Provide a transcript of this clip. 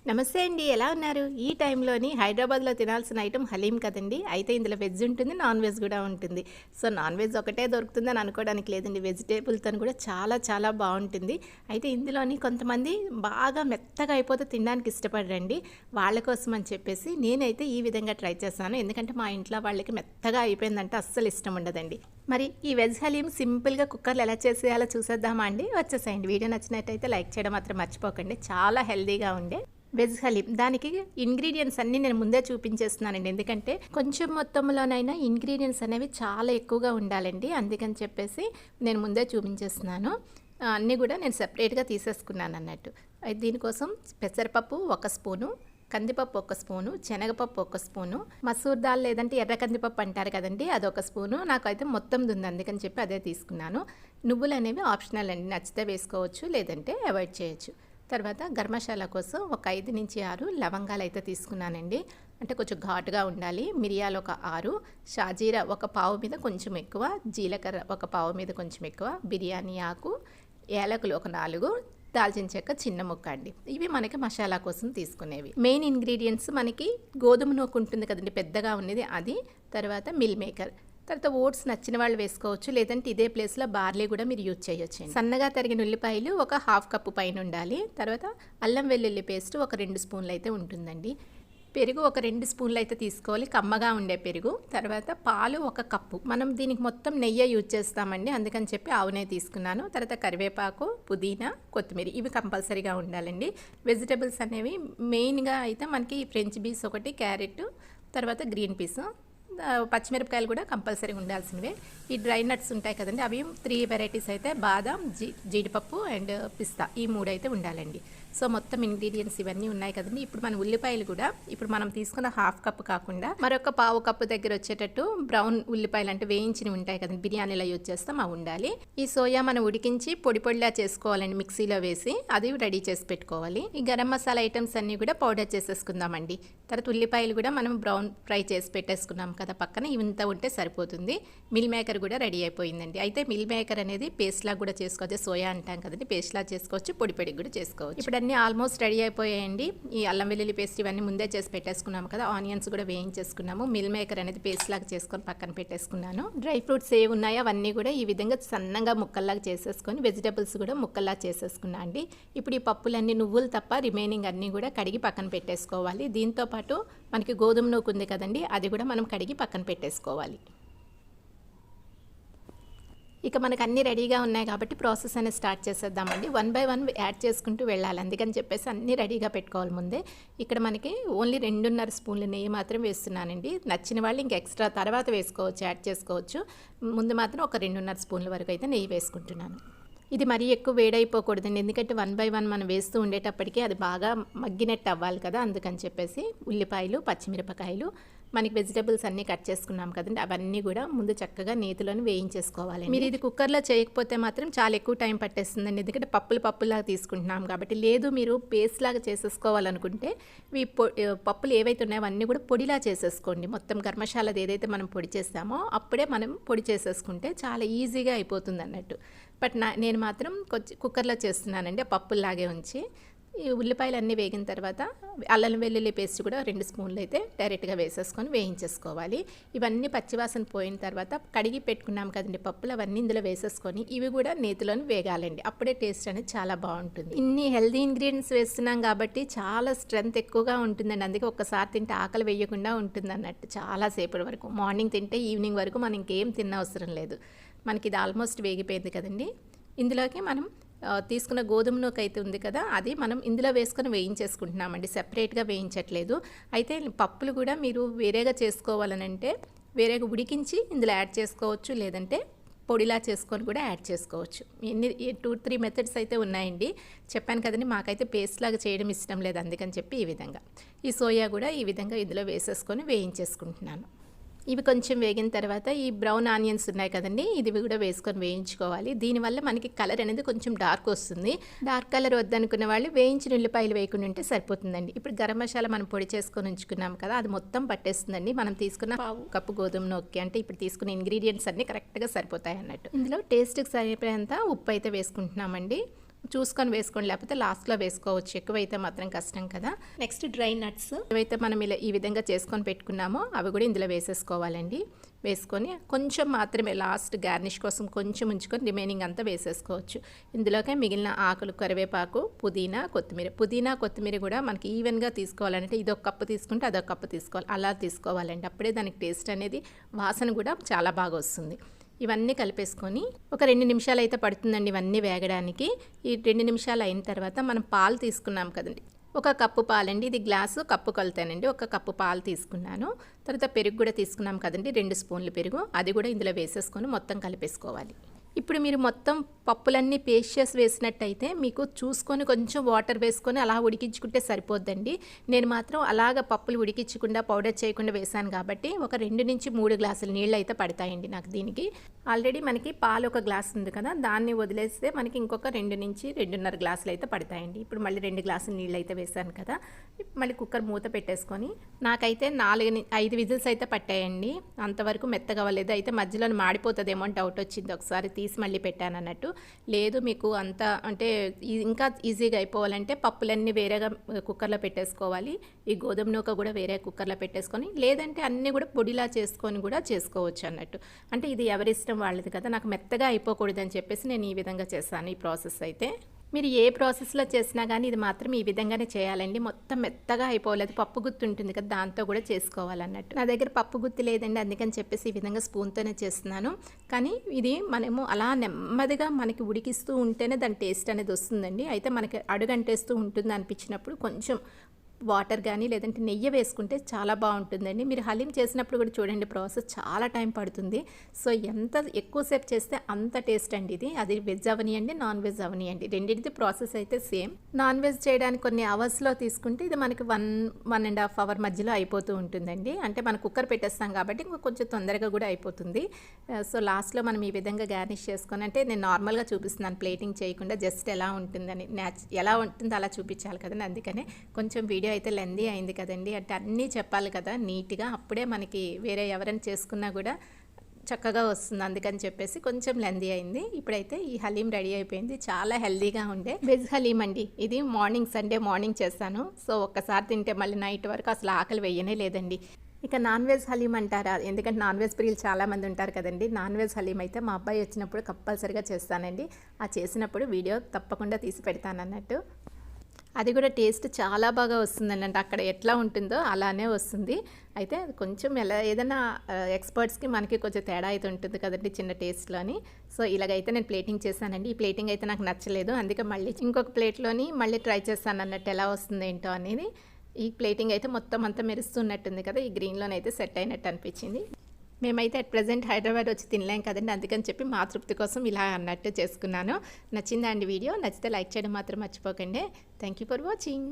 నమస్తే అండి. ఎలా ఉన్నారు? ఈ టైంలోని హైదరాబాద్‌లో తినాల్సిన ఐటెమ్ హలీం కదండీ! అయితే ఇందులో వెజ్ ఉంటుంది, నాన్ వెజ్ గూడా ఉంటుంది. సో, నాన్ వెజ్ ఒకటే దొరుకుతుందని అనుకోవడానికి లేదండి. వెజిటబుల్‌తోని కూడా చాలా చాలా బావుంటుంది. అయితే ఇందులోని కొంతమంది బాగా మెత్తగా అయిపోతే తినడానికి ఇష్టపడరండి. వాళ్ళ కోసం అని చెప్పేసి నేనైతే ఈ విధంగా ట్రై చేశాను. ఎందుకంటే మా ఇంట్లో వాళ్ళకి మెత్తగా అయిపోయిందంటే అస్సలు ఇష్టం ఉండదండి. మరి ఈ వెజ్ హలీం సింపుల్‌గా కుక్కర్‌లో ఎలా చేసేయాలో చూసేద్దామా అండి? వచ్చేసేయండి. వీడియో నచ్చినట్టయితే లైక్ చేయడం మాత్రం మర్చిపోకండి. చాలా హెల్తీగా ఉండే వెజ్ హలీం. దానికి ఇంగ్రీడియంట్స్ అన్నీ నేను ముందే చూపించేస్తున్నానండి. ఎందుకంటే కొంచెం మొత్తంలోనైనా ఇంగ్రీడియంట్స్ అనేవి చాలా ఎక్కువగా ఉండాలండి. అందుకని చెప్పేసి నేను ముందే చూపించేస్తున్నాను. అన్నీ కూడా నేను సెపరేట్‌గా తీసేసుకున్నాను అన్నట్టు. దీనికోసం పెసరపప్పు 1 స్పూను, కందిపప్పు 1 స్పూను, శనగపప్పు 1 స్పూను, మసూర్ దాల్ లేదంటే ఎర్ర కందిపప్పు అంటారు కదండి, అదొక స్పూను. నాకైతే మొత్తంది ఉంది, అందుకని చెప్పి అదే తీసుకున్నాను. నువ్వులు అనేవి ఆప్షనల్ అండి, నచ్చితే వేసుకోవచ్చు లేదంటే అవాయిడ్ చేయొచ్చు. తర్వాత గరం మసాలా కోసం ఒక 5 నుంచి 6 లవంగాలు అయితే తీసుకున్నానండి. అంటే కొంచెం ఘాటుగా ఉండాలి. మిరియాలు ఒక 6, షాజీరా ఒక పావు మీద కొంచెం ఎక్కువ, జీలకర్ర ఒక పావు మీద కొంచెం ఎక్కువ, బిర్యానీ ఆకు, యాలకులు ఒక 4, దాల్చిన చెక్క చిన్న ముక్క అండి. ఇవి మనకి మసాలా కోసం తీసుకునేవి. మెయిన్ ఇంగ్రీడియంట్స్ మనకి గోధుమ నూక ఉంటుంది కదండి, పెద్దగా ఉన్నది అది. తర్వాత మిల్ మేకర్, తర్వాత ఓట్స్ నచ్చిన వాళ్ళు వేసుకోవచ్చు, లేదంటే ఇదే ప్లేస్లో బార్లీ కూడా మీరు యూజ్ చేయొచ్చు. సన్నగా తరిగిన ఉల్లిపాయలు ఒక 1/2 కప్పు పైన ఉండాలి. తర్వాత అల్లం వెల్లుల్లి పేస్ట్ ఒక 2 స్పూన్లు అయితే ఉంటుందండి. పెరుగు ఒక 2 స్పూన్లు అయితే తీసుకోవాలి, కమ్మగా ఉండే పెరుగు. తర్వాత పాలు 1 కప్పు. మనం దీనికి మొత్తం నెయ్యి యూజ్ చేస్తామండి, అందుకని చెప్పి ఆవు నెయ్యి తీసుకున్నాను. తర్వాత కరివేపాకు, పుదీనా, కొత్తిమీర ఇవి కంపల్సరీగా ఉండాలండి. వెజిటబుల్స్ అనేవి మెయిన్గా అయితే మనకి ఫ్రెంచ్ బీన్స్ ఒకటి, క్యారెట్, తర్వాత గ్రీన్ పీస్, పచ్చిమిరపకాయలు కూడా కంపల్సరీ ఉండాల్సినవే. ఈ డ్రై నట్స్ ఉంటాయి కదండి, అవి 3 వెరైటీస్ అయితే బాదం, జీడిపప్పు అండ్ పిస్తా, ఈ 3 అయితే ఉండాలండి. సో మొత్తం ఇంగ్రీడియంట్స్ ఇవన్నీ ఉన్నాయి కదండి. ఇప్పుడు మన ఉల్లిపాయలు కూడా ఇప్పుడు మనం తీసుకున్న 1/2 కప్పు కాకుండా మరొక పావు కప్పు దగ్గర వచ్చేటట్టు బ్రౌన్ ఉల్లిపాయలు అంటే వేయించినవి ఉంటాయి కదండి, బిర్యానీలో యూజ్ చేస్తాం, అవి ఉండాలి. ఈ సోయా మనం ఉడికించి పొడి పొడిలా చేసుకోవాలండి, మిక్సీలో వేసి అది రెడీ చేసి పెట్టుకోవాలి. ఈ గరం మసాలా ఐటమ్స్ అన్నీ కూడా పౌడర్ చేసేసుకుందామండి. తర్వాత ఉల్లిపాయలు కూడా మనం బ్రౌన్ ఫ్రై చేసి పెట్టేసుకున్నాం కదా పక్కన, ఇంత ఉంటే సరిపోతుంది. మిల్ మేకర్ కూడా రెడీ అయిపోయిందండి. అయితే మిల్ మేకర్ అనేది పేస్ట్ లాగా కూడా చేసుకోవచ్చు, సోయా అంటాం కదండి, పేస్ట్ లాగా చేసుకోవచ్చు, పొడి పొడికి కూడా చేసుకోవచ్చు. ఇప్పుడు అన్నీ ఆల్మోస్ట్ రెడీ అయిపోయాయండి. ఈ అల్లం వెల్లుల్లి పేస్ట్ ఇవన్నీ ముందే చేసి పెట్టేసుకున్నాము కదా, ఆనియన్స్ కూడా వేయించేసుకున్నాము. మిల్ మేకర్ అనేది పేస్ట్ లాగా చేసుకొని పక్కన పెట్టేసుకున్నాను. డ్రై ఫ్రూట్స్ ఏవి ఉన్నాయో అవన్నీ కూడా ఈ విధంగా సన్నంగా ముక్కల్లాగా చేసేసుకొని వెజిటబుల్స్ కూడా ముక్కల్లా చేసేసుకున్నా అండి. ఇప్పుడు ఈ పప్పులన్నీ నువ్వులు తప్ప రిమైనింగ్ అన్నీ కూడా కడిగి పక్కన పెట్టేసుకోవాలి. దీంతో పాటు మనకి గోధుమ నూక ఉంది కదండి, అది కూడా మనం కడిగి పక్కన పెట్టేసుకోవాలి. ఇక మనకు అన్నీ రెడీగా ఉన్నాయి కాబట్టి ప్రాసెస్ అనేది స్టార్ట్ చేసేద్దామండి. 1 బై 1 యాడ్ చేసుకుంటూ వెళ్ళాలి, అందుకని చెప్పేసి అన్నీ రెడీగా పెట్టుకోవాలి ముందే. ఇక్కడ మనకి ఓన్లీ 2.5 స్పూన్లు నెయ్యి మాత్రం వేస్తున్నానండి. నచ్చిన వాళ్ళు ఇంకా ఎక్స్ట్రా తర్వాత వేసుకోవచ్చు, యాడ్ చేసుకోవచ్చు. ముందు మాత్రం ఒక 2.5 స్పూన్ల వరకు అయితే నెయ్యి వేసుకుంటున్నాను. ఇది మరీ ఎక్కువ వేడైపోకూడదండి, ఎందుకంటే 1 బై 1 మనం వేస్తూ ఉండేటప్పటికీ అది బాగా మగ్గినట్టు అవ్వాలి కదా, అందుకని చెప్పేసి ఉల్లిపాయలు, పచ్చిమిరపకాయలు, మనకి వెజిటబుల్స్ అన్నీ కట్ చేసుకున్నాం కదండి, అవన్నీ కూడా ముందు చక్కగా నేతిలోని వేయించేసుకోవాలి. మీరు ఇది కుక్కర్లో చేయకపోతే మాత్రం చాలా ఎక్కువ టైం పట్టేస్తుందండి, ఎందుకంటే పప్పులాగా తీసుకుంటున్నాం కాబట్టి. లేదు మీరు పేస్ట్ లాగా చేసేసుకోవాలనుకుంటే ఈ పప్పులు ఏవైతే ఉన్నాయో అవన్నీ కూడా పొడిలా చేసేసుకోండి. మొత్తం గరం మసాలాది ఏదైతే మనం పొడి చేస్తామో అప్పుడే మనం పొడి చేసేసుకుంటే చాలా ఈజీగా అయిపోతుంది అన్నట్టు. బట్ నేను మాత్రం కొంచెం కుక్కర్లో చేస్తున్నానండి, పప్పుల్లాగే ఉంచి. ఈ ఉల్లిపాయలు అన్నీ వేగిన తర్వాత అల్లం వెల్లుల్లి పేస్ట్ కూడా 2 స్పూన్లు అయితే డైరెక్ట్గా వేసేసుకొని వేయించేసుకోవాలి. ఇవన్నీ పచ్చివాసన పోయిన తర్వాత కడిగి పెట్టుకున్నాం కదండి పప్పులు, అవన్నీ ఇందులో వేసేసుకొని ఇవి కూడా నేతిలోని వేగాలండి, అప్పుడే టేస్ట్ అనేది చాలా బాగుంటుంది. ఇన్ని హెల్దీ ఇంగ్రీడియంట్స్ వేస్తున్నాం కాబట్టి చాలా స్ట్రెంత్ ఎక్కువగా ఉంటుందండి, అందుకే ఒక్కసారి తింటే ఆకలి వేయకుండా ఉంటుంది అన్నట్టు. చాలాసేపటి వరకు మార్నింగ్ తింటే ఈవినింగ్ వరకు మనం ఇంకేం తినవసరం లేదు. మనకి ఇది ఆల్మోస్ట్ వేగిపోయింది కదండి. ఇందులోకి మనం తీసుకున్న గోధుమ నూక అయితే ఉంది కదా, అది మనం ఇందులో వేసుకొని వేయించేసుకుంటున్నామండి, సెపరేట్గా వేయించట్లేదు. అయితే పప్పులు కూడా మీరు వేరేగా చేసుకోవాలనంటే వేరేగా ఉడికించి ఇందులో యాడ్ చేసుకోవచ్చు, లేదంటే పొడిలా చేసుకొని కూడా యాడ్ చేసుకోవచ్చు. 2-3 మెథడ్స్ అయితే ఉన్నాయండి. చెప్పాను కదండి, మాకైతే పేస్ట్ లాగా చేయడం ఇష్టం లేదు, అందుకని చెప్పి ఈ విధంగా ఈ సోయా కూడా ఈ విధంగా ఇందులో వేసేసుకొని వేయించేసుకుంటున్నాను. ఇవి కొంచెం వేగిన తర్వాత ఈ బ్రౌన్ ఆనియన్స్ ఉన్నాయి కదండి, ఇది కూడా వేసుకొని వేయించుకోవాలి. దీనివల్ల మనకి కలర్ అనేది కొంచెం డార్క్ వస్తుంది. డార్క్ కలర్ వద్దనుకున్న వాళ్ళు వేయించిన ఉల్లిపాయలు వేయకుండా ఉంటే సరిపోతుందండి. ఇప్పుడు గరం మసాలా మనం పొడి చేసుకొని ఉంచుకున్నాం కదా, అది మొత్తం పట్టేస్తుందండి. మనం తీసుకున్న 1/2 కప్పు గోధుమ నూక అంటే ఇప్పుడు తీసుకున్న ఇంగ్రీడియంట్స్ అన్నీ కరెక్ట్గా సరిపోతాయి అన్నట్టు. ఇందులో టేస్ట్కి సరిపోయేంత ఉప్పు అయితే వేసుకుంటున్నామండి. చూసుకొని వేసుకోండి, లేకపోతే లాస్ట్లో వేసుకోవచ్చు. ఎక్కువైతే మాత్రం కష్టం కదా. నెక్స్ట్ డ్రై నట్స్ ఏవైతే మనం ఇలా ఈ విధంగా చేసుకొని పెట్టుకున్నామో అవి కూడా ఇందులో వేసేసుకోవాలండి. వేసుకొని కొంచెం మాత్రమే లాస్ట్ గార్నిష్ కోసం కొంచెం ఉంచుకొని రిమైనింగ్ అంతా వేసేసుకోవచ్చు. ఇందులోకే మిగిలిన ఆకులు, కరివేపాకు, పుదీనా కొత్తిమీర కూడా మనకి ఈవెన్గా తీసుకోవాలంటే ఇదొక కప్పు తీసుకుంటే అదొక కప్పు తీసుకోవాలి, అలా తీసుకోవాలండి. అప్పుడే దానికి టేస్ట్ అనేది, వాసన కూడా చాలా బాగా వస్తుంది. ఇవన్నీ కలిపేసుకొని ఒక 2 నిమిషాలు అయితే పడుతుందండి ఇవన్నీ వేగడానికి. ఈ 2 నిమిషాలు అయిన తర్వాత మనం పాలు తీసుకున్నాం కదండి, ఒక కప్పు పాలండి, ఇది గ్లాసు కప్పు కొలతానండి. ఒక కప్పు పాలు తీసుకున్నాను. తర్వాత పెరుగు కూడా తీసుకున్నాం కదండి, 2 స్పూన్లు పెరుగు, అది కూడా ఇందులో వేసేసుకొని మొత్తం కలిపేసుకోవాలి. ఇప్పుడు మీరు మొత్తం పప్పులన్నీ పేస్ట్ చేసి వేసినట్టయితే మీకు చూసుకొని కొంచెం వాటర్ వేసుకొని అలా ఉడికించుకుంటే సరిపోద్దండి. నేను మాత్రం అలాగ పప్పులు ఉడికించకుండా పౌడర్ చేయకుండా వేసాను కాబట్టి ఒక 2 నుంచి 3 గ్లాసుల నీళ్ళు అయితే పడతాయండి నాకు దీనికి. ఆల్రెడీ మనకి పాలు ఒక గ్లాస్ ఉంది కదా, దాన్ని వదిలేస్తే మనకి ఇంకొక 2 నుంచి 2.5 గ్లాసులు అయితే పడతాయండి. ఇప్పుడు మళ్ళీ 2 గ్లాసుల నీళ్ళు అయితే వేసాను కదా, మళ్ళీ కుక్కర్ మూత పెట్టేసుకొని నాకైతే 4-5 విజిల్స్ అయితే పట్టాయండి. అంతవరకు మెత్తగా అవ్వలేదు. అయితే మధ్యలో మాడిపోతుందేమో అని డౌట్ వచ్చింది, ఒకసారి తీసి మళ్ళీ పెట్టాను అన్నట్టు. లేదు మీకు అంత అంటే ఇంకా ఈజీగా అయిపోవాలంటే పప్పులన్నీ వేరేగా కుక్కర్లో పెట్టేసుకోవాలి, ఈ గోధుమ నూక కూడా వేరే కుక్కర్లో పెట్టేసుకొని, లేదంటే అన్నీ కూడా పొడిలా చేసుకొని కూడా చేసుకోవచ్చు అన్నట్టు. అంటే ఇది ఎవరిష్టం వాళ్ళది కదా, నాకు మెత్తగా అయిపోకూడదని చెప్పేసి నేను ఈ విధంగా చేశాను ఈ ప్రాసెస్ అయితే. మీరు ఏ ప్రాసెస్లో చేసినా కానీ ఇది మాత్రం ఈ విధంగానే చేయాలండి. మొత్తం మెత్తగా అయిపోలేదు, పప్పు గుత్తి ఉంటుంది కదా దాంతో కూడా చేసుకోవాలన్నట్టు. నా దగ్గర పప్పు గుత్తి లేదండి, అందుకని చెప్పేసి ఈ విధంగా స్పూన్తోనే చేస్తున్నాను. కానీ ఇది మనము అలా నెమ్మదిగా మనకి ఉడికిస్తూ ఉంటేనే దాని టేస్ట్ అనేది వస్తుందండి. అయితే మనకి అడుగంటేస్తూ ఉంటుంది అనిపించినప్పుడు కొంచెం వాటర్ కానీ లేదంటే నెయ్యి వేసుకుంటే చాలా బాగుంటుందండి. మీరు హలీం చేసినప్పుడు కూడా చూడండి, ప్రాసెస్ చాలా టైం పడుతుంది. సో ఎంత ఎక్కువసేపు చేస్తే అంత టేస్ట్ అండి ఇది. అది వెజ్ అవనియండి, నాన్ వెజ్ అవనియండి, రెండింటిది ప్రాసెస్ అయితే సేమ్. నాన్ వెజ్ చేయడానికి కొన్ని అవర్స్లో తీసుకుంటే ఇది మనకి 1-1.5 అవర్ మధ్యలో అయిపోతూ ఉంటుందండి. అంటే మనం కుక్కర్ పెట్టేస్తాం కాబట్టి ఇంకా కొంచెం తొందరగా కూడా అయిపోతుంది. సో లాస్ట్లో మనం ఈ విధంగా గార్నిష్ చేసుకొని, అంటే నేను నార్మల్గా చూపిస్తున్నాను ప్లేటింగ్ చేయకుండా, జస్ట్ ఎలా ఉంటుందని ఎలా ఉంటుందో అలా చూపించాలి కదండి. అందుకనే కొంచెం వీడియో అయితే లెందీ అయింది కదండి. అంటే అన్నీ చెప్పాలి కదా నీట్గా, అప్పుడే మనకి వేరే ఎవరైనా చేసుకున్నా కూడా చక్కగా వస్తుంది. అందుకని చెప్పేసి కొంచెం లెందీ అయింది. ఇప్పుడైతే ఈ హలీం రెడీ అయిపోయింది. చాలా హెల్దీగా ఉండే వెజ్ హలీం అండి ఇది. సండే మార్నింగ్ చేస్తాను. సో ఒక్కసారి తింటే మళ్ళీ నైట్ వరకు అసలు ఆకలి వేయనే లేదండి. ఇక నాన్ వెజ్ హలీం అంటారా, ఎందుకంటే నాన్ వెజ్ ప్రియులు చాలామంది ఉంటారు కదండి. నాన్ వెజ్ హలీం అయితే మా అబ్బాయి వచ్చినప్పుడు కంపల్సరీగా చేస్తానండి. ఆ చేసినప్పుడు వీడియో తప్పకుండా తీసి పెడతాను అన్నట్టు. అది కూడా టేస్ట్ చాలా బాగా వస్తుందండి. అంటే అక్కడ ఎట్లా ఉంటుందో అలానే వస్తుంది. అయితే కొంచెం ఏదైనా ఎక్స్పర్ట్స్కి మనకి కొంచెం తేడా అయితే ఉంటుంది కదండి చిన్న టేస్ట్లోని. సో ఇలాగైతే నేను ప్లేటింగ్ చేశానండి. ఈ ప్లేటింగ్ అయితే నాకు నచ్చలేదు, అందుకే మళ్ళీ ఇంకొక ప్లేట్లోని మళ్ళీ ట్రై చేస్తాను అన్నట్టు ఎలా వస్తుంది ఏంటో అనేది. ఈ ప్లేటింగ్ అయితే మొత్తం అంతా మెరుస్తున్నట్టుంది కదా, ఈ గ్రీన్లోనైతే సెట్ అయినట్టు అనిపించింది. మేమైతే అట్ ప్రజెంట్ హైదరాబాద్ వచ్చి తినలేం కదండి, అందుకని చెప్పి మా తృప్తి కోసం ఇలా అన్నట్టు చేసుకున్నాను. నచ్చిందా అండి వీడియో? నచ్చితే లైక్ చేయడం మాత్రం మర్చిపోకండి. Thank you for watching.